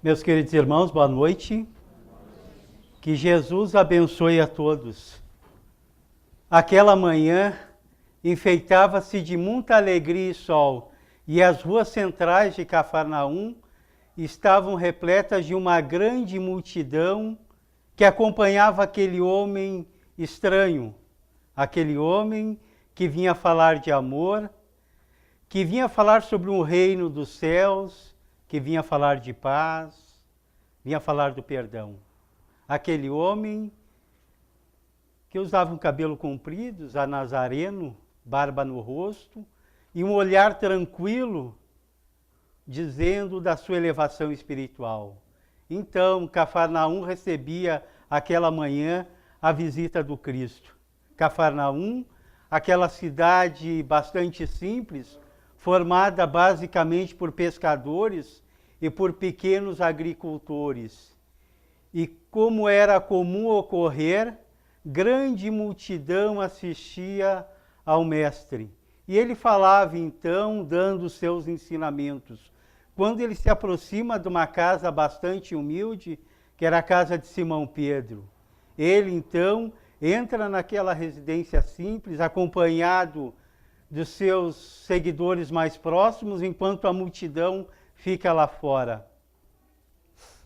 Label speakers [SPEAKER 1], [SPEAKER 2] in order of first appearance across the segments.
[SPEAKER 1] Meus queridos irmãos, boa noite. Que Jesus abençoe a todos. Aquela manhã enfeitava-se de muita alegria e sol, e as ruas centrais de Cafarnaum estavam repletas de uma grande multidão que acompanhava aquele homem estranho, aquele homem que vinha falar de amor, que vinha falar sobre um reino dos céus, que vinha falar de paz, vinha falar do perdão. Aquele homem que usava um cabelo comprido, a nazareno, barba no rosto, e um olhar tranquilo, dizendo da sua elevação espiritual. Então, Cafarnaum recebia aquela manhã a visita do Cristo. Cafarnaum, aquela cidade bastante simples, formada basicamente por pescadores e por pequenos agricultores. E como era comum ocorrer, grande multidão assistia ao mestre. E ele falava então, dando os seus ensinamentos. Quando ele se aproxima de uma casa bastante humilde, que era a casa de Simão Pedro, ele então entra naquela residência simples, acompanhado dos seus seguidores mais próximos, enquanto a multidão fica lá fora.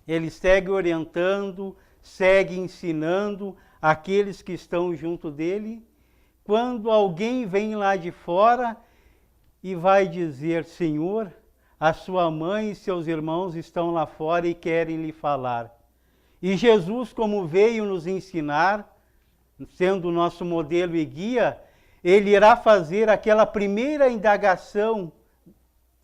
[SPEAKER 1] Ele segue orientando, segue ensinando aqueles que estão junto dele. Quando alguém vem lá de fora e vai dizer: Senhor, a sua mãe e seus irmãos estão lá fora e querem lhe falar. E Jesus, como veio nos ensinar, sendo o nosso modelo e guia, ele irá fazer aquela primeira indagação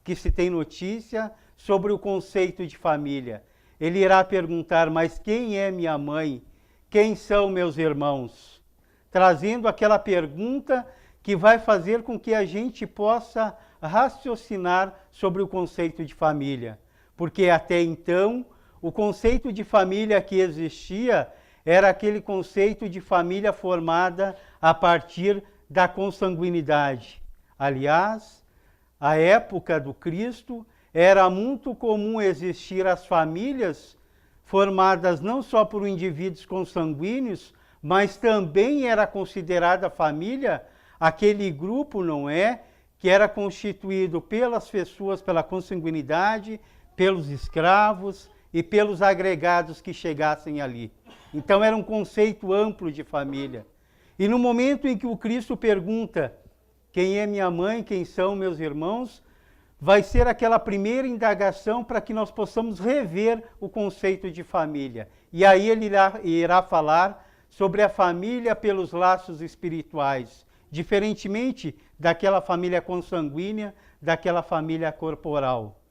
[SPEAKER 1] que se tem notícia sobre o conceito de família. Ele irá perguntar: mas quem é minha mãe? Quem são meus irmãos? Trazendo aquela pergunta que vai fazer com que a gente possa raciocinar sobre o conceito de família. Porque até então, o conceito de família que existia era aquele conceito de família formada a partir da consanguinidade. Aliás, à época do Cristo, era muito comum existir as famílias formadas não só por indivíduos consanguíneos, mas também era considerada família aquele grupo, não é, que era constituído pelas pessoas, pela consanguinidade, pelos escravos e pelos agregados que chegassem ali. Então era um conceito amplo de família. E no momento em que o Cristo pergunta: quem é minha mãe, quem são meus irmãos, vai ser aquela primeira indagação para que nós possamos rever o conceito de família. E aí ele irá falar sobre a família pelos laços espirituais, diferentemente daquela família consanguínea, daquela família corporal.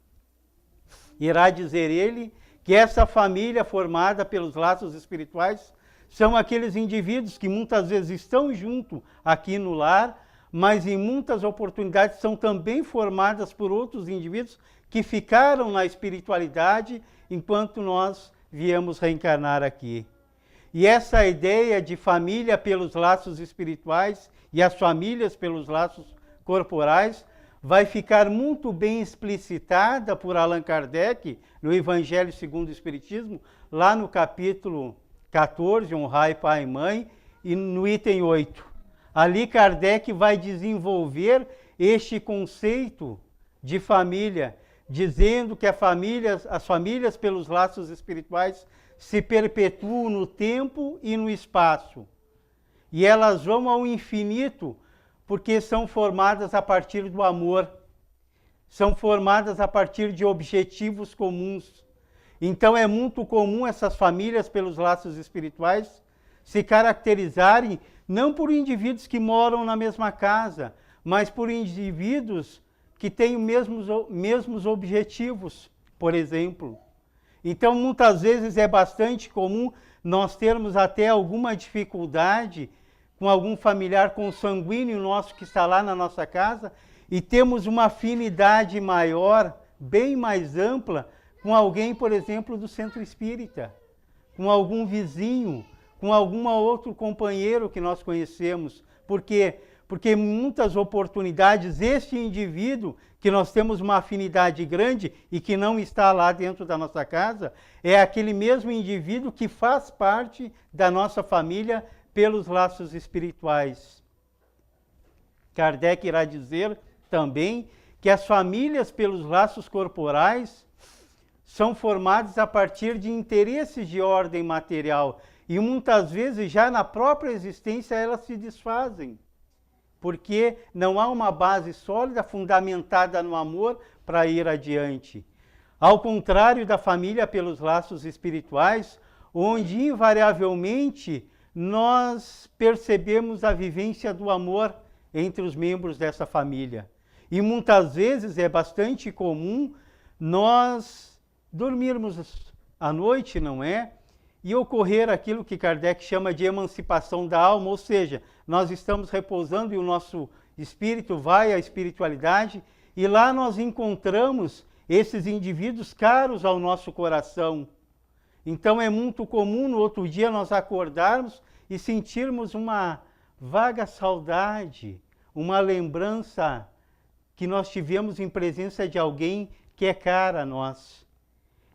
[SPEAKER 1] Irá dizer ele que essa família formada pelos laços espirituais são aqueles indivíduos que muitas vezes estão junto aqui no lar, mas em muitas oportunidades são também formadas por outros indivíduos que ficaram na espiritualidade enquanto nós viemos reencarnar aqui. E essa ideia de família pelos laços espirituais e as famílias pelos laços corporais vai ficar muito bem explicitada por Allan Kardec no Evangelho segundo o Espiritismo, lá no capítulo 14, Honrai Pai e Mãe, e no item 8. Ali Kardec vai desenvolver este conceito de família, dizendo que as famílias pelos laços espirituais se perpetuam no tempo e no espaço. E elas vão ao infinito porque são formadas a partir do amor, são formadas a partir de objetivos comuns. Então é muito comum essas famílias pelos laços espirituais se caracterizarem não por indivíduos que moram na mesma casa, mas por indivíduos que têm os mesmos objetivos, por exemplo. Então, muitas vezes é bastante comum nós termos até alguma dificuldade com algum familiar consanguíneo nosso que está lá na nossa casa e temos uma afinidade maior, bem mais ampla, com alguém, por exemplo, do centro espírita, com algum vizinho, com algum outro companheiro que nós conhecemos. Por quê? porque em muitas oportunidades este indivíduo, que nós temos uma afinidade grande e que não está lá dentro da nossa casa, é aquele mesmo indivíduo que faz parte da nossa família pelos laços espirituais. Kardec irá dizer também que as famílias pelos laços corporais são formadas a partir de interesses de ordem material e muitas vezes já na própria existência elas se desfazem, porque não há uma base sólida fundamentada no amor para ir adiante. Ao contrário da família pelos laços espirituais, onde invariavelmente nós percebemos a vivência do amor entre os membros dessa família. E muitas vezes é bastante comum nós dormirmos à noite, não é? E ocorrer aquilo que Kardec chama de emancipação da alma, ou seja, nós estamos repousando e o nosso espírito vai à espiritualidade e lá nós encontramos esses indivíduos caros ao nosso coração. Então é muito comum no outro dia nós acordarmos e sentirmos uma vaga saudade, uma lembrança que nós tivemos em presença de alguém que é cara a nós.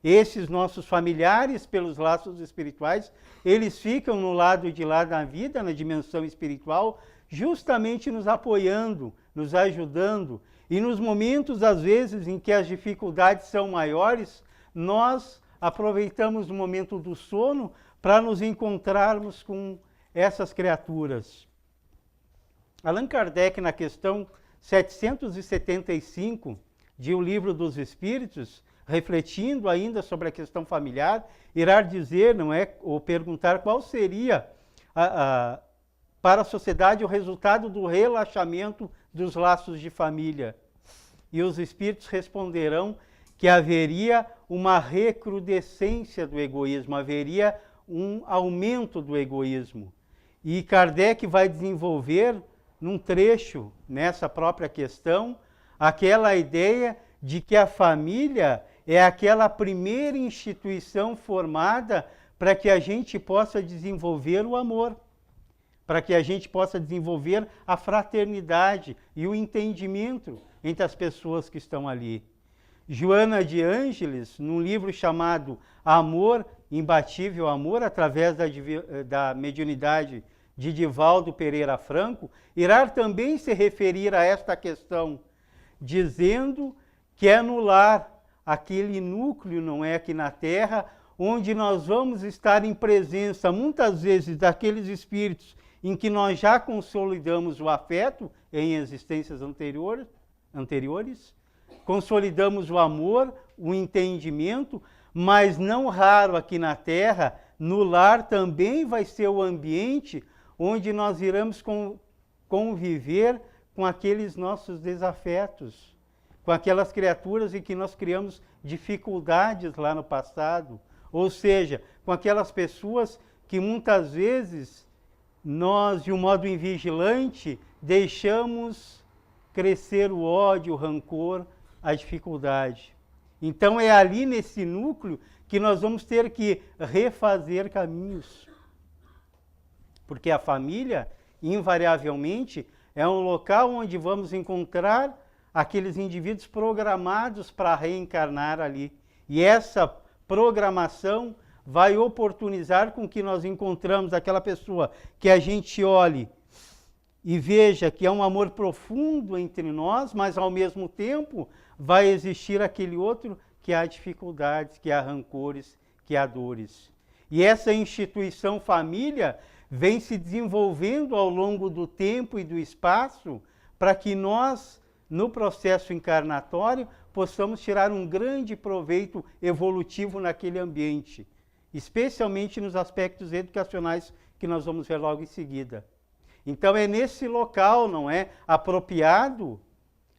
[SPEAKER 1] Esses nossos familiares, pelos laços espirituais, eles ficam no lado de lá da vida, na dimensão espiritual, justamente nos apoiando, nos ajudando. E nos momentos, às vezes, em que as dificuldades são maiores, nós aproveitamos o momento do sono para nos encontrarmos com essas criaturas. Allan Kardec, na questão 775 de O Livro dos Espíritos, refletindo ainda sobre a questão familiar, irá dizer, não é, ou perguntar qual seria para a sociedade o resultado do relaxamento dos laços de família. E os espíritos responderão que haveria uma recrudescência do egoísmo, haveria um aumento do egoísmo. E Kardec vai desenvolver num trecho, nessa própria questão, aquela ideia de que a família é aquela primeira instituição formada para que a gente possa desenvolver o amor, para que a gente possa desenvolver a fraternidade e o entendimento entre as pessoas que estão ali. Joana de Ângeles, num livro chamado Amor, Imbatível Amor, através da mediunidade de Divaldo Pereira Franco, irá também se referir a esta questão, dizendo que é no lar, aquele núcleo, não é, aqui na Terra, onde nós vamos estar em presença, muitas vezes, daqueles espíritos em que nós já consolidamos o afeto em existências anteriores, consolidamos o amor, o entendimento, mas não raro aqui na Terra, no lar também vai ser o ambiente onde nós iremos conviver com aqueles nossos desafetos, com aquelas criaturas em que nós criamos dificuldades lá no passado, ou seja, com aquelas pessoas que muitas vezes nós, de um modo invigilante, deixamos crescer o ódio, o rancor, a dificuldade. Então é ali nesse núcleo que nós vamos ter que refazer caminhos. Porque a família, invariavelmente, é um local onde vamos encontrar aqueles indivíduos programados para reencarnar ali. E essa programação vai oportunizar com que nós encontramos aquela pessoa que a gente olhe e veja que há um amor profundo entre nós, mas ao mesmo tempo vai existir aquele outro que há dificuldades, que há rancores, que há dores. E essa instituição família vem se desenvolvendo ao longo do tempo e do espaço para que nós, no processo encarnatório, possamos tirar um grande proveito evolutivo naquele ambiente, especialmente nos aspectos educacionais que nós vamos ver logo em seguida. Então é nesse local, não é, apropriado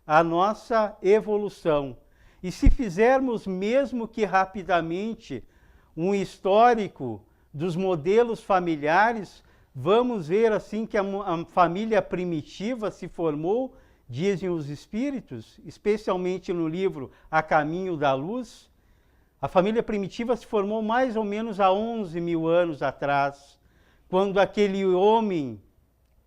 [SPEAKER 1] a nossa evolução. E se fizermos mesmo que rapidamente um histórico dos modelos familiares, vamos ver assim que a família primitiva se formou, dizem os espíritos, especialmente no livro A Caminho da Luz. A família primitiva se formou mais ou menos há 11 mil anos atrás, quando aquele homem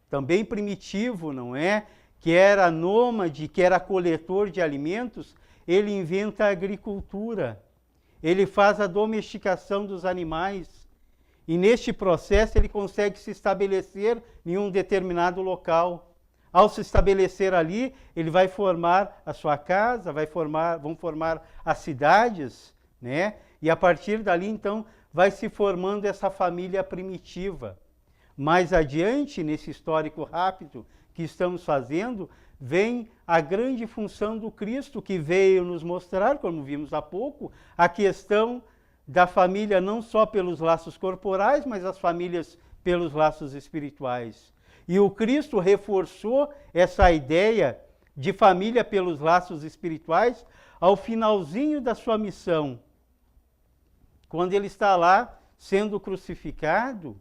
[SPEAKER 1] também primitivo, não é? Que era nômade, que era coletor de alimentos, ele inventa a agricultura. Ele faz a domesticação dos animais. E neste processo ele consegue se estabelecer em um determinado local. Ao se estabelecer ali, ele vai formar a sua casa, vão formar as cidades, né? E a partir dali, então, vai se formando essa família primitiva. Mais adiante, nesse histórico rápido que estamos fazendo, vem a grande função do Cristo, que veio nos mostrar, como vimos há pouco, a questão da família não só pelos laços corporais, mas as famílias pelos laços espirituais. E o Cristo reforçou essa ideia de família pelos laços espirituais ao finalzinho da sua missão, quando ele está lá sendo crucificado,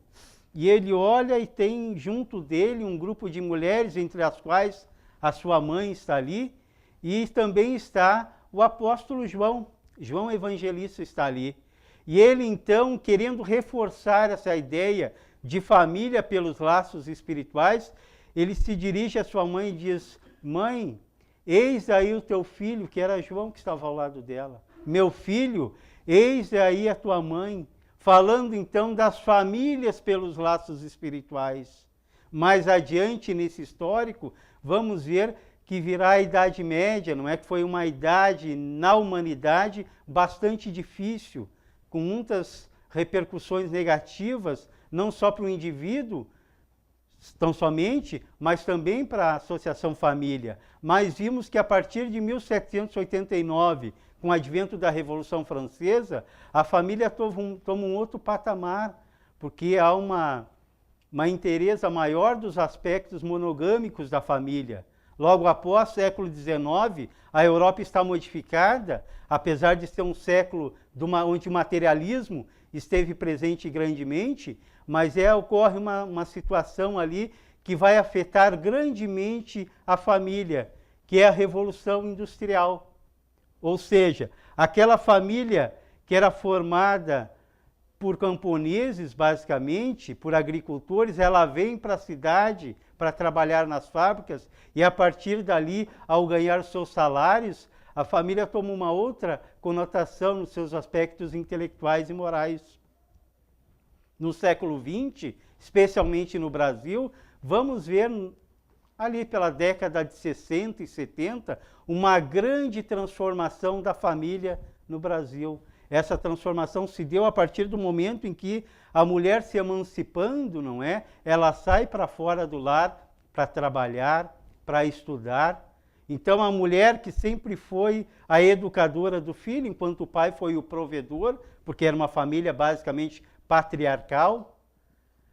[SPEAKER 1] e ele olha e tem junto dele um grupo de mulheres, entre as quais a sua mãe está ali, e também está o apóstolo João. João Evangelista está ali. E ele, então, querendo reforçar essa ideia de família pelos laços espirituais, ele se dirige à sua mãe e diz: mãe, eis aí o teu filho, que era João que estava ao lado dela. Meu filho, eis aí a tua mãe. Falando então das famílias pelos laços espirituais. Mais adiante nesse histórico, vamos ver que virá a Idade Média, não é? Que foi uma idade na humanidade bastante difícil, com muitas repercussões negativas, não só para o indivíduo, tão somente, mas também para a associação família. Mas vimos que a partir de 1789, com o advento da Revolução Francesa, a família toma um outro patamar, porque há uma inteireza maior dos aspectos monogâmicos da família. Logo após o século XIX, a Europa está modificada, apesar de ser um século onde o materialismo esteve presente grandemente, mas ocorre uma situação ali que vai afetar grandemente a família, que é a Revolução Industrial. Ou seja, aquela família que era formada por camponeses, basicamente, por agricultores, ela vem para a cidade para trabalhar nas fábricas e, a partir dali, ao ganhar seus salários, a família toma uma outra conotação nos seus aspectos intelectuais e morais. No século XX, especialmente no Brasil, vamos ver ali pela década de 60 e 70, uma grande transformação da família no Brasil. Essa transformação se deu a partir do momento em que a mulher se emancipando, não é? Ela sai para fora do lar para trabalhar, para estudar. Então a mulher que sempre foi a educadora do filho, enquanto o pai foi o provedor, porque era uma família basicamente patriarcal,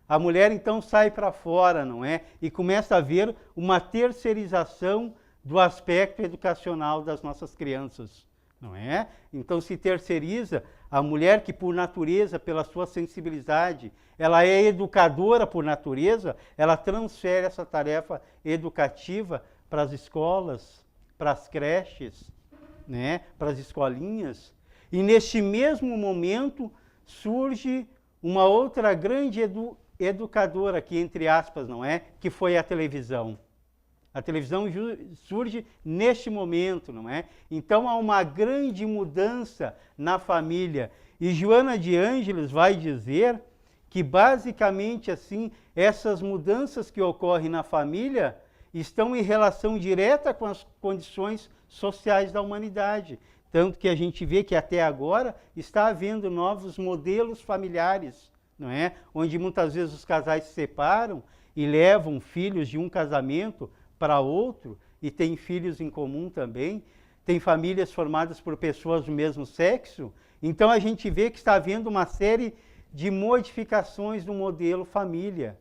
[SPEAKER 1] a mulher então sai para fora, não é? E começa a haver uma terceirização do aspecto educacional das nossas crianças, não é? Então se terceiriza a mulher que por natureza, pela sua sensibilidade, ela é educadora por natureza, ela transfere essa tarefa educativa para as escolas, para as creches, né? Para as escolinhas. E neste mesmo momento surge uma outra grande educadora aqui, entre aspas, não é? Que foi a televisão. A televisão surge neste momento, não é? Então há uma grande mudança na família. E Joana de Ângeles vai dizer que basicamente assim, essas mudanças que ocorrem na família estão em relação direta com as condições sociais da humanidade. Tanto que a gente vê que até agora está havendo novos modelos familiares, não é? Onde muitas vezes os casais se separam e levam filhos de um casamento para outro, e têm filhos em comum também, tem famílias formadas por pessoas do mesmo sexo. Então a gente vê que está havendo uma série de modificações no modelo família.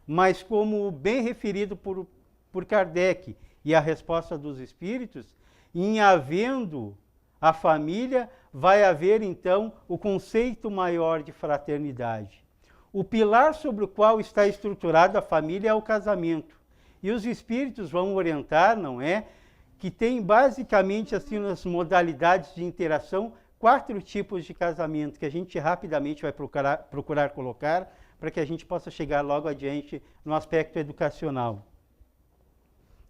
[SPEAKER 1] Mas como bem referido por Kardec e a resposta dos espíritos, em havendo a família, vai haver então o conceito maior de fraternidade. O pilar sobre o qual está estruturada a família é o casamento. E os espíritos vão orientar, não é? Que tem basicamente assim nas modalidades de interação 4 tipos de casamento, que a gente rapidamente vai procurar colocar, para que a gente possa chegar logo adiante no aspecto educacional.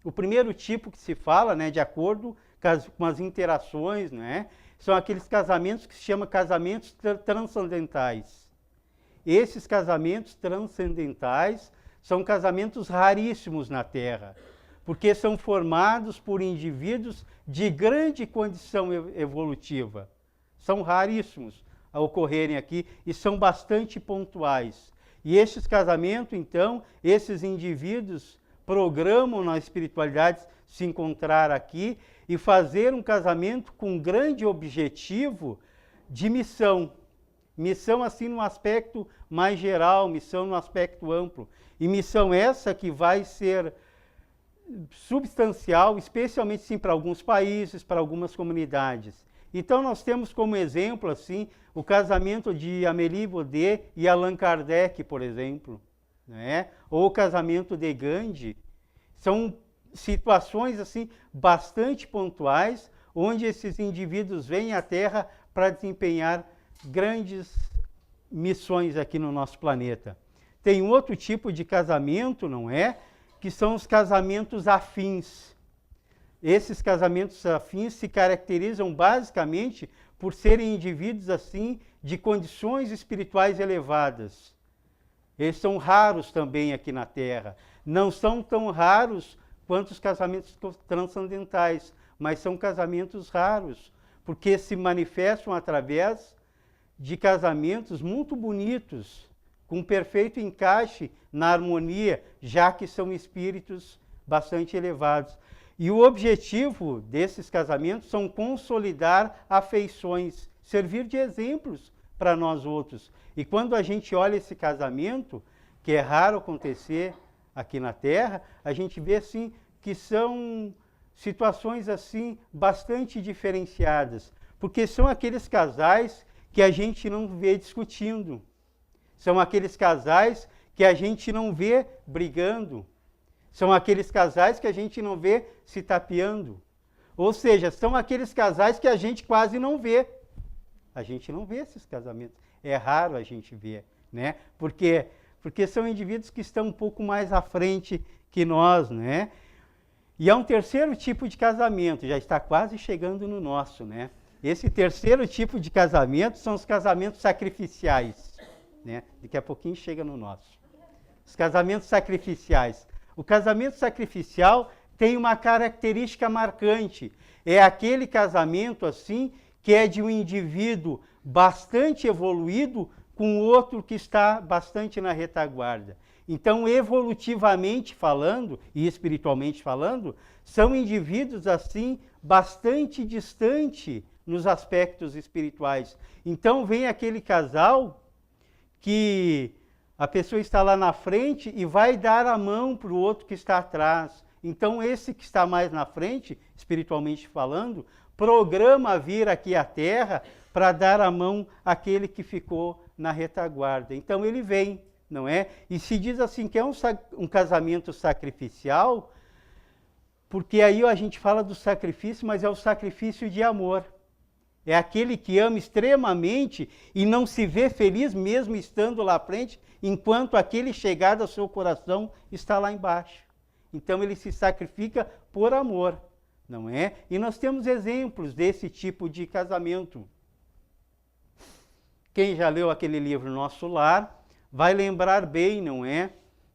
[SPEAKER 1] O primeiro tipo que se fala, né, de acordo com as interações, né, são aqueles casamentos que se chamam casamentos transcendentais. Esses casamentos transcendentais são casamentos raríssimos na Terra, porque são formados por indivíduos de grande condição evolutiva. São raríssimos a ocorrerem aqui e são bastante pontuais. E estes casamentos, então, esses indivíduos programam na espiritualidade se encontrar aqui e fazer um casamento com um grande objetivo de missão. Missão assim no aspecto mais geral, missão no aspecto amplo. E missão essa que vai ser substancial, especialmente sim para alguns países, para algumas comunidades. Então nós temos como exemplo assim o casamento de Amélie Baudet e Allan Kardec, por exemplo, né? Ou o casamento de Gandhi. São situações assim bastante pontuais, onde esses indivíduos vêm à Terra para desempenhar grandes missões aqui no nosso planeta. Tem outro tipo de casamento, não é? Que são os casamentos afins. Esses casamentos afins se caracterizam basicamente por serem indivíduos assim de condições espirituais elevadas. Eles são raros também aqui na Terra. Não são tão raros quanto os casamentos transcendentais, mas são casamentos raros, porque se manifestam através de casamentos muito bonitos, com perfeito encaixe na harmonia, já que são espíritos bastante elevados. E o objetivo desses casamentos são consolidar afeições, servir de exemplos para nós outros. E quando a gente olha esse casamento, que é raro acontecer aqui na Terra, a gente vê assim que são situações assim bastante diferenciadas, porque são aqueles casais que a gente não vê discutindo. São aqueles casais que a gente não vê brigando. São aqueles casais que a gente não vê se tapeando. Ou seja, são aqueles casais que a gente quase não vê. A gente não vê esses casamentos. É raro a gente ver, né? Porque são indivíduos que estão um pouco mais à frente que nós, né? E há um terceiro tipo de casamento, já está quase chegando no nosso, né? Esse terceiro tipo de casamento são os casamentos sacrificiais, né? Daqui a pouquinho chega no nosso. Os casamentos sacrificiais. O casamento sacrificial tem uma característica marcante. É aquele casamento assim que é de um indivíduo bastante evoluído com outro que está bastante na retaguarda. Então, evolutivamente falando e espiritualmente falando, são indivíduos assim bastante distantes nos aspectos espirituais. Então, vem aquele casal que a pessoa está lá na frente e vai dar a mão para o outro que está atrás. Então, esse que está mais na frente, espiritualmente falando, programa vir aqui à Terra para dar a mão àquele que ficou na retaguarda. Então, ele vem, não é? E se diz assim que é um casamento sacrificial, porque aí a gente fala do sacrifício, mas é o sacrifício de amor. É aquele que ama extremamente e não se vê feliz mesmo estando lá à frente, enquanto aquele chegado ao seu coração está lá embaixo. Então ele se sacrifica por amor, não é? E nós temos exemplos desse tipo de casamento. Quem já leu aquele livro Nosso Lar vai lembrar bem, não é?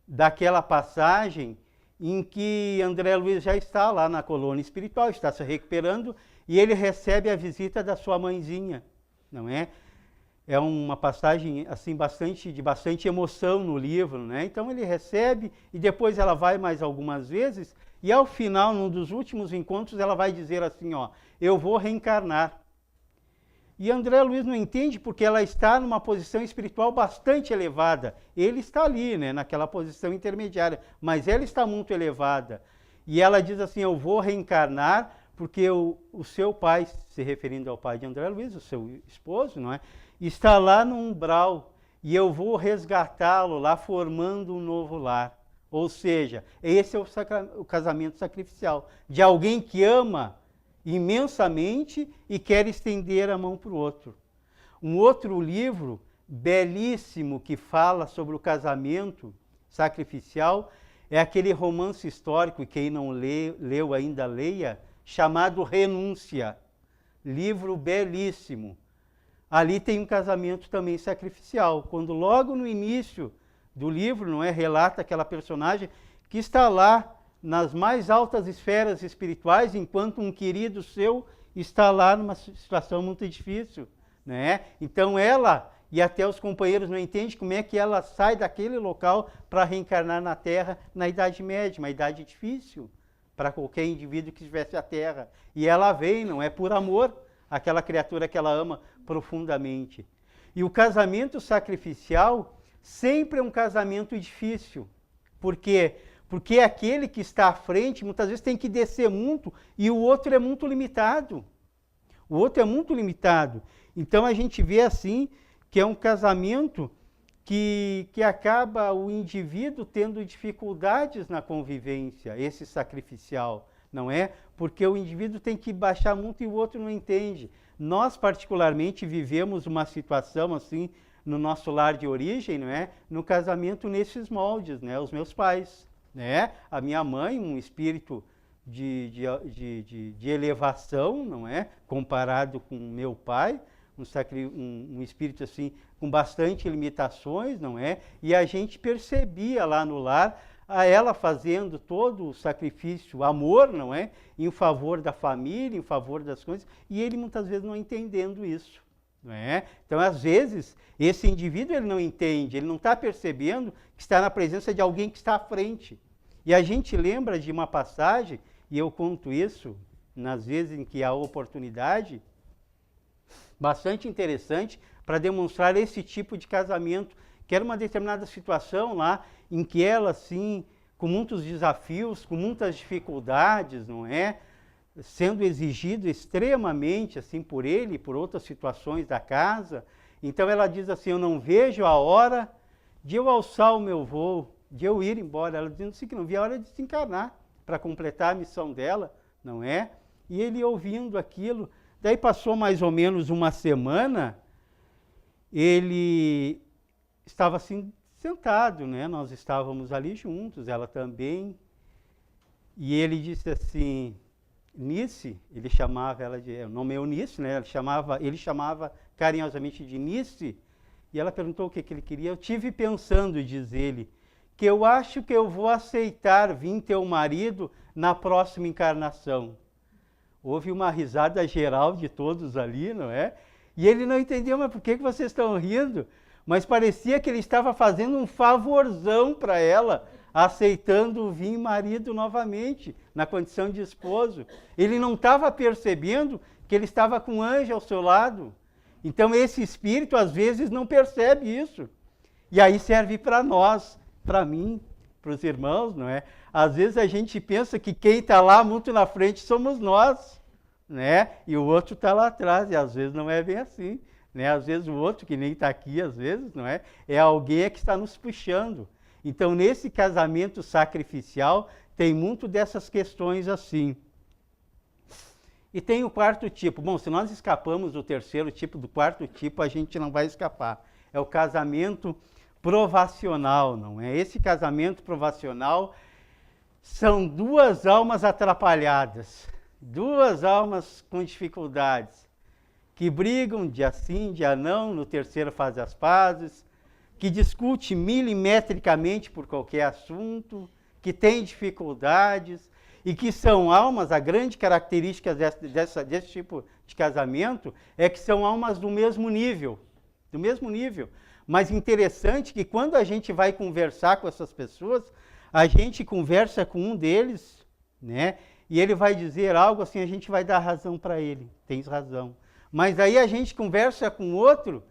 [SPEAKER 1] Daquela passagem em que André Luiz já está lá na colônia espiritual, está se recuperando, e ele recebe a visita da sua mãezinha, não é? É uma passagem assim de bastante emoção no livro, né? Então ele recebe e depois ela vai mais algumas vezes e ao final, num dos últimos encontros, ela vai dizer assim, ó, eu vou reencarnar. E André Luiz não entende porque ela está numa posição espiritual bastante elevada. Ele está ali, né, naquela posição intermediária, mas ela está muito elevada. E ela diz assim, eu vou reencarnar porque o seu pai, se referindo ao pai de André Luiz, o seu esposo, não é? Está lá no umbral e eu vou resgatá-lo lá formando um novo lar. Ou seja, esse é o casamento sacrificial, de alguém que ama imensamente e quer estender a mão para o outro. Um outro livro belíssimo que fala sobre o casamento sacrificial é aquele romance histórico, e quem não leu ainda leia, chamado Renúncia. Livro belíssimo. Ali tem um casamento também sacrificial. Quando logo no início do livro, não é, relata aquela personagem que está lá nas mais altas esferas espirituais, enquanto um querido seu está lá numa situação muito difícil, né? Então ela e até os companheiros não entendem como é que ela sai daquele local para reencarnar na Terra na Idade Média, uma idade difícil para qualquer indivíduo que estivesse a Terra. E ela vem, não é por amor, aquela criatura que ela ama profundamente. E o casamento sacrificial sempre é um casamento difícil. Por quê? Porque aquele que está à frente, muitas vezes, tem que descer muito e o outro é muito limitado. O outro é muito limitado. Então, a gente vê assim que é um casamento que acaba o indivíduo tendo dificuldades na convivência, esse sacrificial, não é? Porque o indivíduo tem que baixar muito e o outro não entende. Nós, particularmente, vivemos uma situação assim no nosso lar de origem, não é? No casamento nesses moldes, né? Os meus pais, né? A minha mãe, um espírito de elevação, não é? Comparado com meu pai, um espírito assim com bastante limitações, não é? E a gente percebia lá no lar a ela fazendo todo o sacrifício, amor, não é? Em favor da família, em favor das coisas, e ele muitas vezes não entendendo isso, não é? Então, às vezes, esse indivíduo ele não entende, ele não está percebendo que está na presença de alguém que está à frente. E a gente lembra de uma passagem, e eu conto isso nas vezes em que há oportunidade, bastante interessante para demonstrar esse tipo de casamento, que era uma determinada situação lá em que ela, assim, com muitos desafios, com muitas dificuldades, não é? Sendo exigido extremamente, assim, por ele e por outras situações da casa. Então ela diz assim, eu não vejo a hora de eu alçar o meu voo, de eu ir embora. Ela dizendo assim, que não via a hora de desencarnar para completar a missão dela, não é? E ele ouvindo aquilo. Daí passou mais ou menos uma semana, ele estava assim sentado, né? Nós estávamos ali juntos, ela também. E ele disse assim, Nice, ele chamava ela de, o nome é Eunice, né? Ele chamava carinhosamente de Nice. E ela perguntou o que ele queria. Eu tive pensando, diz ele, que eu acho que eu vou aceitar vir teu marido na próxima encarnação. Houve uma risada geral de todos ali, não é? E ele não entendeu, mas por que vocês estão rindo? Mas parecia que ele estava fazendo um favorzão para ela, aceitando vir marido novamente, na condição de esposo. Ele não estava percebendo que ele estava com um anjo ao seu lado. Então esse espírito, às vezes, não percebe isso. E aí serve para nós, para mim, para os irmãos, não é? Às vezes a gente pensa que quem está lá muito na frente somos nós, né? E o outro está lá atrás, e às vezes não é bem assim, né? Às vezes o outro, que nem está aqui, às vezes, não é? É alguém que está nos puxando. Então, nesse casamento sacrificial, tem muito dessas questões assim. E tem o quarto tipo. Bom, se nós escapamos do terceiro tipo, do quarto tipo, a gente não vai escapar. É o casamento provacional, não é? Esse casamento provacional são duas almas atrapalhadas, duas almas com dificuldades, que brigam dia sim, dia não, no terceiro faz as pazes, que discute milimetricamente por qualquer assunto, que tem dificuldades, e que são almas, a grande característica desse tipo de casamento é que são almas do mesmo nível, Mas interessante que quando a gente vai conversar com essas pessoas, a gente conversa com um deles, né? E ele vai dizer algo assim, a gente vai dar razão para ele, tens razão. Mas aí a gente conversa com outro,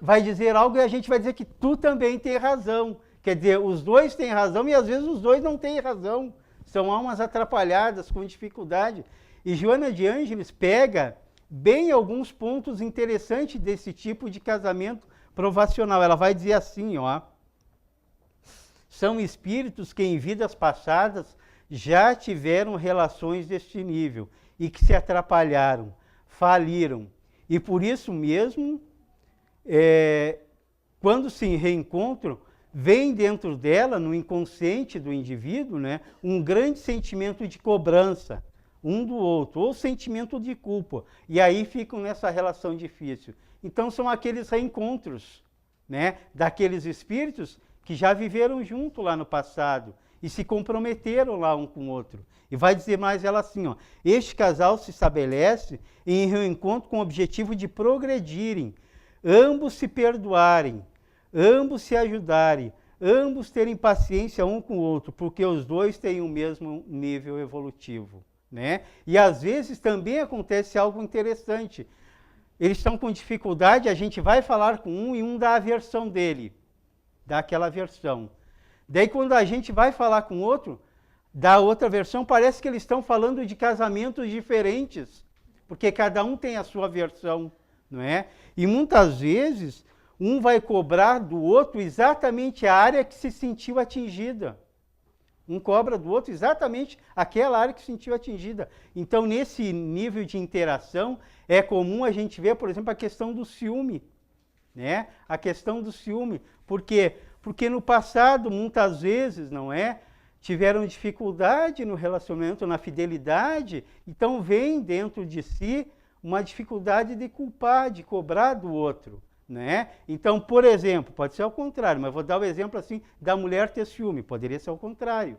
[SPEAKER 1] vai dizer algo e a gente vai dizer que tu também tem razão. Quer dizer, os dois têm razão e às vezes os dois não têm razão. São almas atrapalhadas, com dificuldade. E Joana de Ângeles pega bem alguns pontos interessantes desse tipo de casamento provacional. Ela vai dizer assim, ó. São espíritos que em vidas passadas já tiveram relações deste nível e que se atrapalharam, faliram. E por isso mesmo quando se reencontram, vem dentro dela, no inconsciente do indivíduo, né, um grande sentimento de cobrança um do outro, ou sentimento de culpa. E aí ficam nessa relação difícil. Então são aqueles reencontros, né, daqueles espíritos que já viveram junto lá no passado e se comprometeram lá um com o outro. E vai dizer mais ela assim, ó, este casal se estabelece em reencontro com o objetivo de progredirem, ambos se perdoarem, ambos se ajudarem, ambos terem paciência um com o outro, porque os dois têm o mesmo nível evolutivo, né? E às vezes também acontece algo interessante. Eles estão com dificuldade, a gente vai falar com um e um dá a versão dele, dá aquela versão. Daí quando a gente vai falar com outro, dá outra versão, parece que eles estão falando de casamentos diferentes, porque cada um tem a sua versão, não é? E muitas vezes um vai cobrar do outro exatamente a área que se sentiu atingida. Um cobra do outro exatamente aquela área que se sentiu atingida. Então, nesse nível de interação, é comum a gente ver, por exemplo, a questão do ciúme, né? A questão do ciúme. Por quê? Porque no passado, muitas vezes, não é? Tiveram dificuldade no relacionamento, na fidelidade, então vem dentro de si uma dificuldade de culpar, de cobrar do outro, né? Então, por exemplo, pode ser ao contrário, mas vou dar o exemplo assim da mulher ter ciúme, poderia ser ao contrário.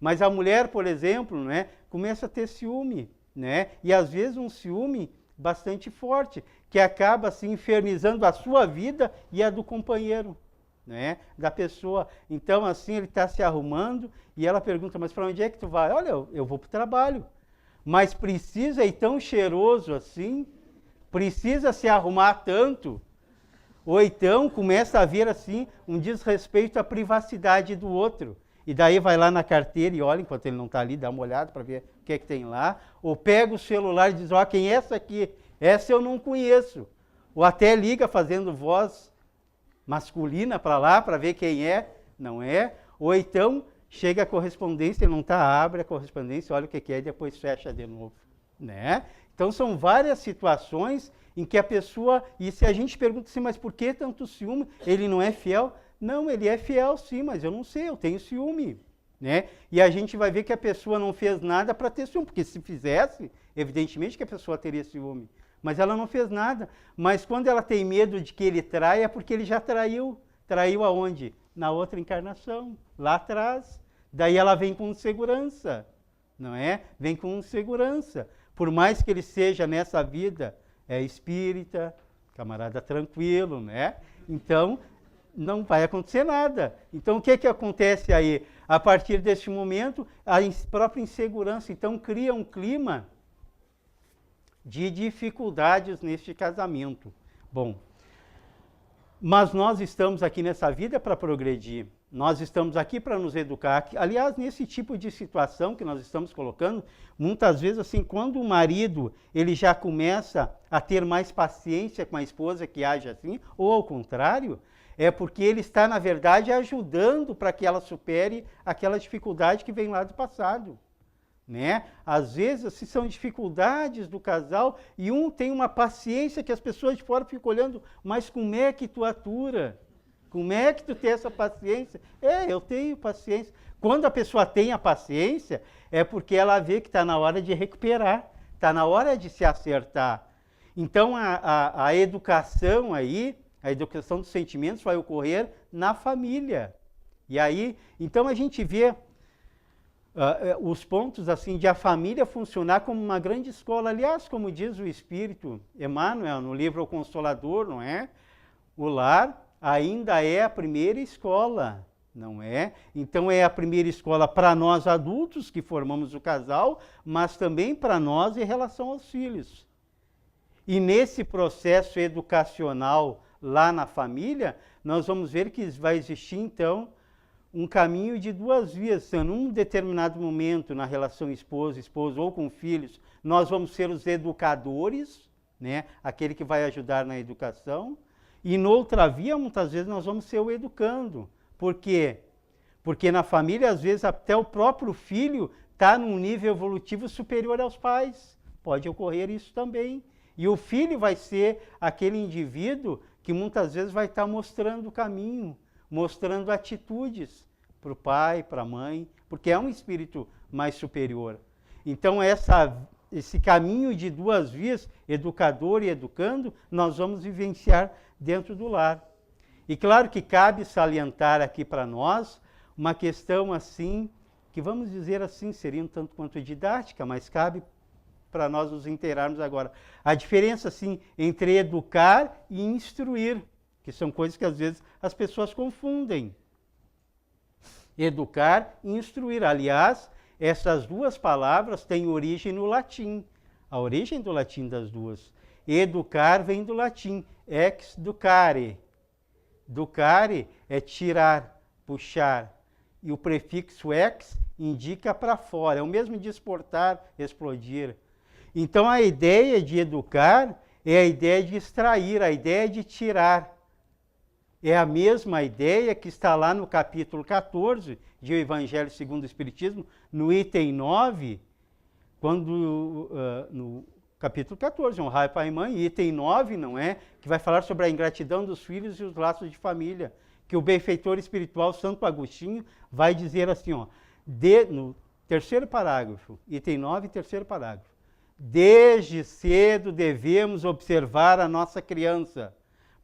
[SPEAKER 1] Mas a mulher, por exemplo, né, começa a ter ciúme, né? E às vezes um ciúme bastante forte, que acaba assim infernizando a sua vida e a do companheiro, né, da pessoa. Então, assim, ele está se arrumando e ela pergunta, mas para onde é que tu vai? Olha, eu vou para o trabalho. Mas precisa ir tão cheiroso assim? Precisa se arrumar tanto? Ou então começa a haver assim um desrespeito à privacidade do outro. E daí vai lá na carteira e olha, enquanto ele não está ali, dá uma olhada para ver o que é que tem lá. Ou pega o celular e diz, ó, quem é essa aqui? Essa eu não conheço. Ou até liga fazendo voz masculina para lá, para ver quem é, não é. Ou então chega a correspondência, ele não está, abre a correspondência, olha o que é e depois fecha de novo, né? Então são várias situações em que a pessoa, e se a gente pergunta assim, mas por que tanto ciúme? Ele não é fiel? Não, ele é fiel sim, mas eu não sei, eu tenho ciúme, né? E a gente vai ver que a pessoa não fez nada para ter ciúme, porque se fizesse, evidentemente que a pessoa teria ciúme. Mas ela não fez nada. Mas quando ela tem medo de que ele traia, é porque ele já traiu. Traiu aonde? Na outra encarnação, lá atrás. Daí ela vem com segurança, não é? Vem com segurança. Por mais que ele seja nessa vida espírita, camarada tranquilo, né? Então, não vai acontecer nada. Então, o que acontece aí? A partir desse momento, a própria insegurança. Então, cria um clima de dificuldades neste casamento. Bom, mas nós estamos aqui nessa vida para progredir. Nós estamos aqui para nos educar. Aliás, nesse tipo de situação que nós estamos colocando, muitas vezes, assim, quando o marido ele já começa a ter mais paciência com a esposa que age assim, ou ao contrário, é porque ele está, na verdade, ajudando para que ela supere aquela dificuldade que vem lá do passado, né? Às vezes, assim, são dificuldades do casal e um tem uma paciência que as pessoas de fora ficam olhando, mas como é que tu atura? Como é que tu tem essa paciência? Eu tenho paciência. Quando a pessoa tem a paciência, é porque ela vê que está na hora de recuperar, está na hora de se acertar. Então, a educação aí, a educação dos sentimentos vai ocorrer na família. E aí, então a gente vê os pontos assim de a família funcionar como uma grande escola. Aliás, como diz o Espírito Emmanuel no livro O Consolador, não é? O lar ainda é a primeira escola, não é? Então é a primeira escola para nós adultos que formamos o casal, mas também para nós em relação aos filhos. E nesse processo educacional lá na família, nós vamos ver que vai existir então um caminho de duas vias. Num determinado momento, na relação esposo ou com filhos, nós vamos ser os educadores, né? Aquele que vai ajudar na educação. E noutra via, muitas vezes, nós vamos ser o educando. Por quê? Porque na família, às vezes, até o próprio filho está num nível evolutivo superior aos pais. Pode ocorrer isso também. E o filho vai ser aquele indivíduo que muitas vezes vai estar mostrando o caminho, mostrando atitudes para o pai, para a mãe, porque é um espírito mais superior. Então, esse caminho de duas vias, educador e educando, nós vamos vivenciar dentro do lar. E claro que cabe salientar aqui para nós uma questão assim, que vamos dizer assim, seria um tanto quanto didática, mas cabe para nós nos inteirarmos agora. A diferença, assim, entre educar e instruir, que são coisas que às vezes as pessoas confundem. Educar e instruir. Aliás, essas duas palavras têm origem no latim. A origem do latim das duas. Educar vem do latim, ex ducare. Ducare é tirar, puxar. E o prefixo ex indica para fora. É o mesmo de exportar, explodir. Então, a ideia de educar é a ideia de extrair, a ideia de tirar. É a mesma ideia que está lá no capítulo 14 de O Evangelho segundo o Espiritismo, no item 9, quando, no capítulo 14, honrai pai e mãe, item 9, não é? Que vai falar sobre a ingratidão dos filhos e os laços de família. Que o benfeitor espiritual Santo Agostinho vai dizer assim, ó, no terceiro parágrafo, item 9, terceiro parágrafo. Desde cedo devemos observar a nossa criança,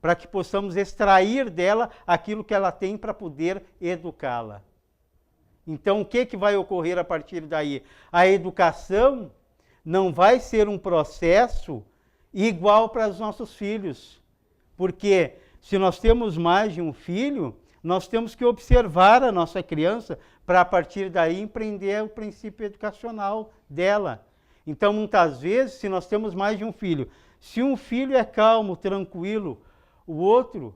[SPEAKER 1] para que possamos extrair dela aquilo que ela tem para poder educá-la. Então, o que vai ocorrer a partir daí? A educação não vai ser um processo igual para os nossos filhos, porque se nós temos mais de um filho, nós temos que observar a nossa criança para, a partir daí, empreender o princípio educacional dela. Então, muitas vezes, se nós temos mais de um filho, se um filho é calmo, tranquilo, o outro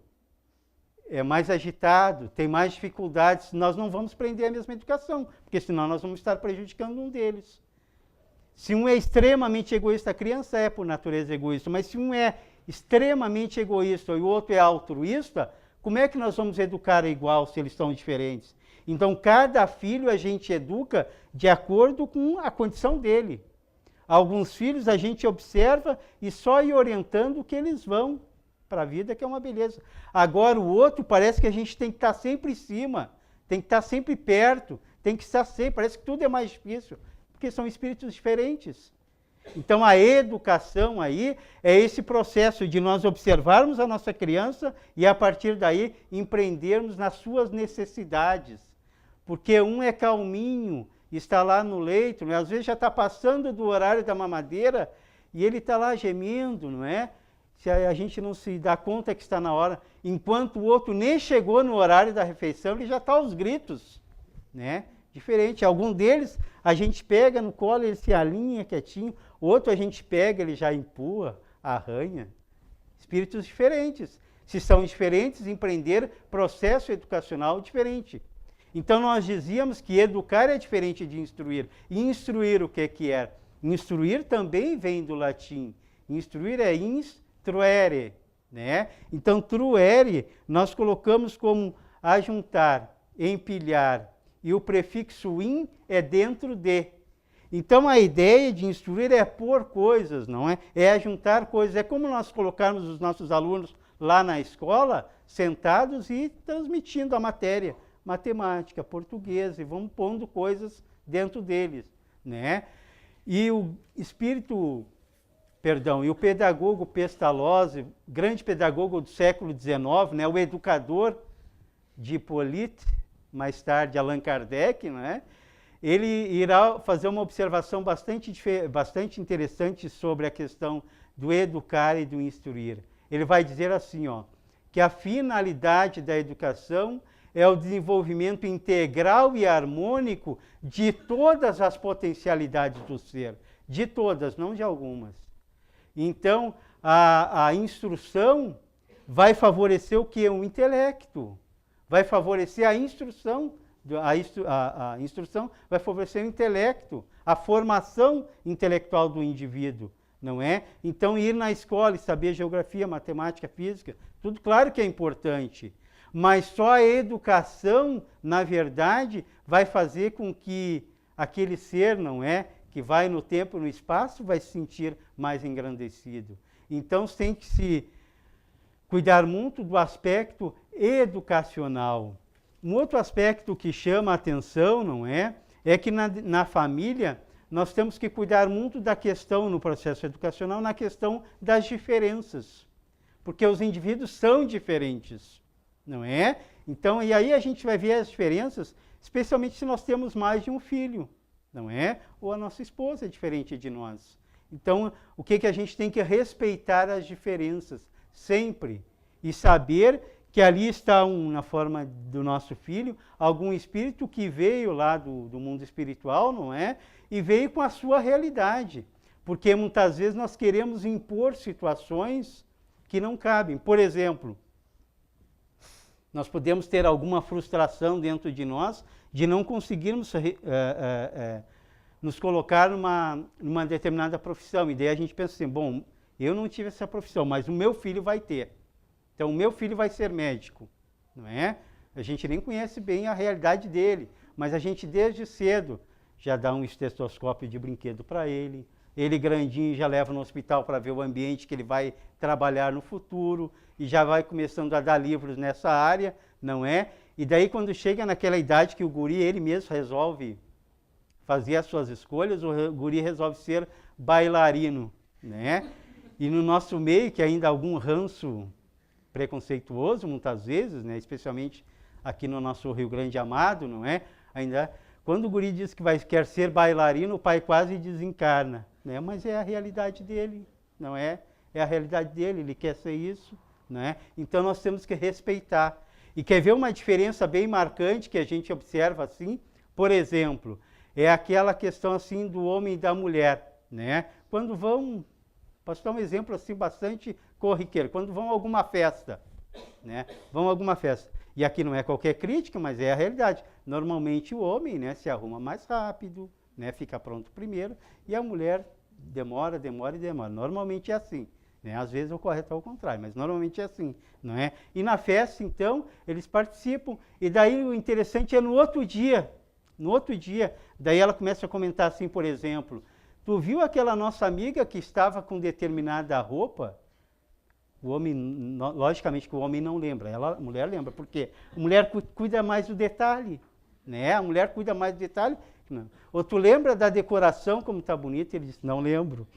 [SPEAKER 1] é mais agitado, tem mais dificuldades, nós não vamos prender a mesma educação, porque senão nós vamos estar prejudicando um deles. Se um é extremamente egoísta, a criança é por natureza egoísta, mas se um é extremamente egoísta e o outro é altruísta, como é que nós vamos educar igual se eles são diferentes? Então, cada filho a gente educa de acordo com a condição dele. Alguns filhos a gente observa e só ir orientando o que eles vão para a vida, que é uma beleza. Agora, o outro parece que a gente tem que estar sempre em cima, tem que estar sempre perto, tem que estar sempre, parece que tudo é mais difícil, porque são espíritos diferentes. Então, a educação aí é esse processo de nós observarmos a nossa criança e, a partir daí, empreendermos nas suas necessidades. Porque um é calminho, está lá no leito, né? Às vezes já está passando do horário da mamadeira e ele está lá gemendo, não é? Se a gente não se dá conta que está na hora, enquanto o outro nem chegou no horário da refeição, ele já está aos gritos, né? Diferente. Algum deles a gente pega no colo, ele se alinha quietinho, outro a gente pega, ele já empurra, arranha. Espíritos diferentes. Se são diferentes, empreender processo educacional diferente. Então nós dizíamos que educar é diferente de instruir. E instruir o que é? Instruir também vem do latim. Instruir é instruere, né? Então truere nós colocamos como ajuntar, empilhar, e o prefixo in é dentro de. Então a ideia de instruir é pôr coisas, não é? É ajuntar coisas. É como nós colocarmos os nossos alunos lá na escola, sentados e transmitindo a matéria, matemática, português, e vamos pondo coisas dentro deles, né? E o e o pedagogo Pestalozzi, grande pedagogo do século XIX, né, o educador de Hippolyte, mais tarde Allan Kardec, né, ele irá fazer uma observação bastante interessante sobre a questão do educar e do instruir. Ele vai dizer assim, ó, que a finalidade da educação é o desenvolvimento integral e harmônico de todas as potencialidades do ser, de todas, não de algumas. Então, a instrução vai favorecer o quê? O intelecto. Vai favorecer a instrução. A instrução vai favorecer o intelecto, a formação intelectual do indivíduo, não é? Então, ir na escola e saber geografia, matemática, física, tudo claro que é importante. Mas só a educação, na verdade, vai fazer com que aquele ser, não é? Que vai no tempo e no espaço, vai se sentir mais engrandecido. Então, tem que se cuidar muito do aspecto educacional. Um outro aspecto que chama a atenção, não é? É que na família nós temos que cuidar muito da questão, no processo educacional, na questão das diferenças. Porque os indivíduos são diferentes, não é? Então, e aí a gente vai ver as diferenças, especialmente se nós temos mais de um filho, não é? Ou a nossa esposa é diferente de nós. Então, o que a gente tem que respeitar as diferenças, sempre. E saber que ali está, na forma do nosso filho, algum espírito que veio lá do mundo espiritual, não é? E veio com a sua realidade. Porque muitas vezes nós queremos impor situações que não cabem. Por exemplo, nós podemos ter alguma frustração dentro de nós de não conseguirmos nos colocar numa determinada profissão. E daí a gente pensa assim, bom, eu não tive essa profissão, mas o meu filho vai ter. Então, o meu filho vai ser médico, não é? A gente nem conhece bem a realidade dele, mas a gente desde cedo já dá um estetoscópio de brinquedo para ele. Ele grandinho já leva no hospital para ver o ambiente que ele vai trabalhar no futuro e já vai começando a dar livros nessa área, não é? E daí quando chega naquela idade que o guri, ele mesmo resolve fazer as suas escolhas, o guri resolve ser bailarino, né? E no nosso meio, que ainda há algum ranço preconceituoso, muitas vezes, né? Especialmente aqui no nosso Rio Grande amado, não é? Ainda, quando o guri diz que quer ser bailarino, o pai quase desencarna, né? Mas é a realidade dele, não é? É a realidade dele, ele quer ser isso, né? Então nós temos que respeitar. E quer ver uma diferença bem marcante que a gente observa assim? Por exemplo, é aquela questão assim do homem e da mulher, né? Quando vão, posso dar um exemplo assim bastante corriqueiro, quando vão a alguma festa, né? Vão a alguma festa. E aqui não é qualquer crítica, mas é a realidade. Normalmente o homem, né, se arruma mais rápido, né, fica pronto primeiro, e a mulher demora. Normalmente é assim. Né? Às vezes ocorre até o contrário, mas normalmente é assim, não é? E na festa, então, eles participam, e daí o interessante é no outro dia, daí ela começa a comentar assim, por exemplo, tu viu aquela nossa amiga que estava com determinada roupa? O homem, logicamente que o homem não lembra, a mulher lembra, porque a mulher cuida mais do detalhe, né? A mulher cuida mais do detalhe. Não. Ou tu lembra da decoração, como está bonita? Ele diz, não lembro.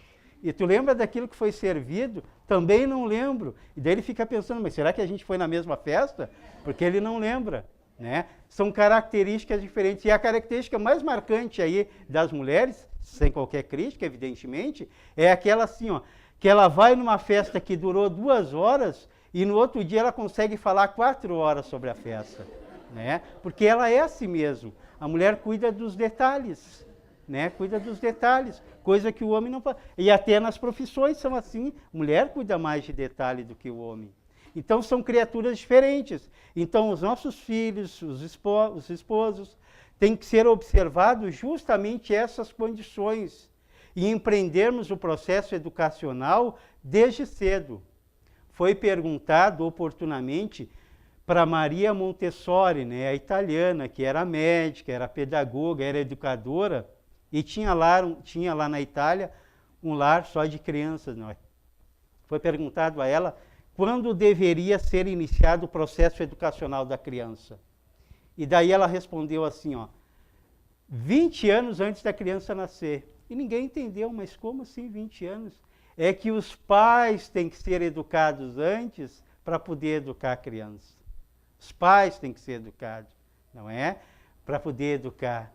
[SPEAKER 1] E tu lembra daquilo que foi servido? Também não lembro. E daí ele fica pensando, mas será que a gente foi na mesma festa? Porque ele não lembra, né? São características diferentes. E a característica mais marcante aí das mulheres, sem qualquer crítica, evidentemente, é aquela assim, ó, que ela vai numa festa que durou 2 horas e no outro dia ela consegue falar 4 horas sobre a festa, né? Porque ela é assim mesmo. A mulher cuida dos detalhes, né? Cuida dos detalhes, coisa que o homem não faz. E até nas profissões são assim, mulher cuida mais de detalhe do que o homem. Então são criaturas diferentes. Então os nossos filhos, os esposos, têm que ser observados justamente essas condições e empreendermos o processo educacional desde cedo. Foi perguntado oportunamente para Maria Montessori, né, a italiana, que era médica, era pedagoga, era educadora, e tinha lá na Itália um lar só de crianças. Não é? Foi perguntado a ela quando deveria ser iniciado o processo educacional da criança. E daí ela respondeu assim, ó, 20 anos antes da criança nascer. E ninguém entendeu, mas como assim 20 anos? É que os pais têm que ser educados antes para poder educar a criança. Os pais têm que ser educados, não é? Para poder educar.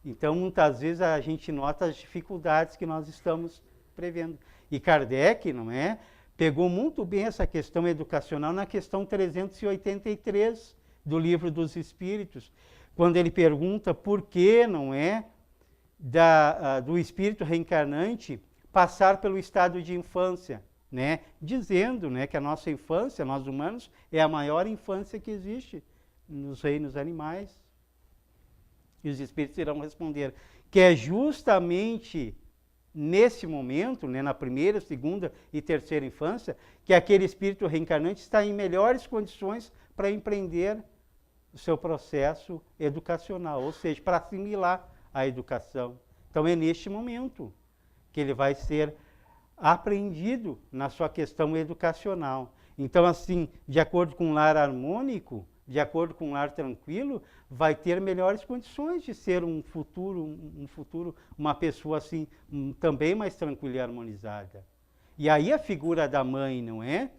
[SPEAKER 1] Então, muitas vezes a gente nota as dificuldades que nós estamos prevendo. E Kardec, não é? Pegou muito bem essa questão educacional na questão 383 do Livro dos Espíritos, quando ele pergunta por que, não é, do espírito reencarnante passar pelo estado de infância, né? Dizendo, né, que a nossa infância, nós humanos, é a maior infância que existe nos reinos animais. E os espíritos irão responder que é justamente nesse momento, né, na primeira, segunda e terceira infância, que aquele espírito reencarnante está em melhores condições para empreender o seu processo educacional, ou seja, para assimilar a educação. Então é neste momento que ele vai ser apreendido na sua questão educacional. Então, assim, de acordo com um lar harmônico, de acordo com um lar tranquilo, vai ter melhores condições de ser um futuro, uma pessoa assim, também mais tranquila e harmonizada. E aí a figura da mãe, não é?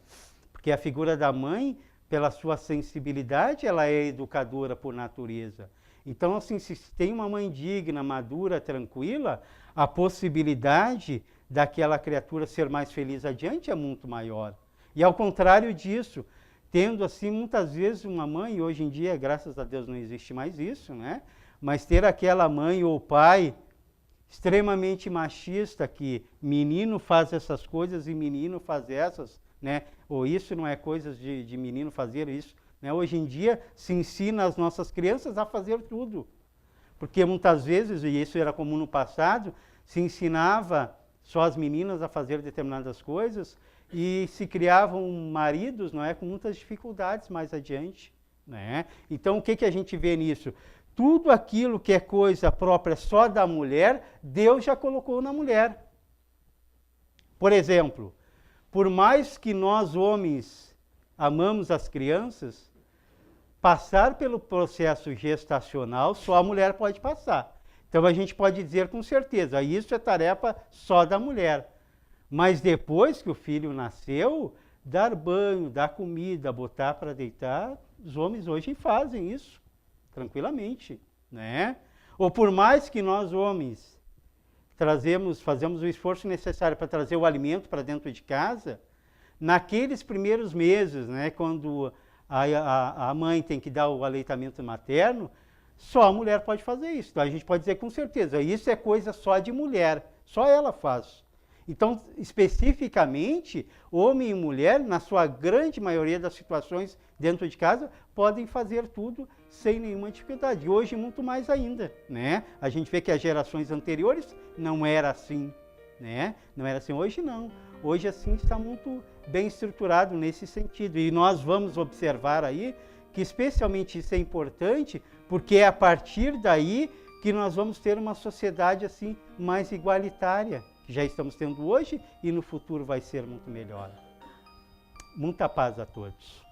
[SPEAKER 1] Porque a figura da mãe, pela sua sensibilidade, ela é educadora por natureza. Então, assim, se tem uma mãe digna, madura, tranquila, a possibilidade daquela criatura ser mais feliz adiante é muito maior. E ao contrário disso, tendo assim muitas vezes uma mãe, e hoje em dia, graças a Deus, não existe mais isso, né? Mas ter aquela mãe ou pai extremamente machista, que menino faz essas coisas e menino faz essas, né? Ou isso não é coisas de menino fazer isso, né? Hoje em dia se ensina as nossas crianças a fazer tudo. Porque muitas vezes, e isso era comum no passado, se ensinava só as meninas a fazer determinadas coisas e se criavam maridos, não é, com muitas dificuldades mais adiante, né? Então o que a gente vê nisso? Tudo aquilo que é coisa própria só da mulher, Deus já colocou na mulher. Por exemplo, por mais que nós homens amamos as crianças, passar pelo processo gestacional só a mulher pode passar. Então a gente pode dizer com certeza, isso é tarefa só da mulher. Mas depois que o filho nasceu, dar banho, dar comida, botar para deitar, os homens hoje fazem isso tranquilamente, né? Ou por mais que nós homens fazemos o esforço necessário para trazer o alimento para dentro de casa, naqueles primeiros meses, né, quando a mãe tem que dar o aleitamento materno, só a mulher pode fazer isso. Então a gente pode dizer com certeza, isso é coisa só de mulher, só ela faz. Então, especificamente, homem e mulher, na sua grande maioria das situações dentro de casa, podem fazer tudo sem nenhuma dificuldade. E hoje, muito mais ainda, né? A gente vê que as gerações anteriores não era assim, né? Não era assim. Hoje não. Hoje, assim, está muito bem estruturado nesse sentido. E nós vamos observar aí que, especialmente, isso é importante, porque é a partir daí que nós vamos ter uma sociedade, assim, mais igualitária, que já estamos tendo hoje e no futuro vai ser muito melhor. Muita paz a todos.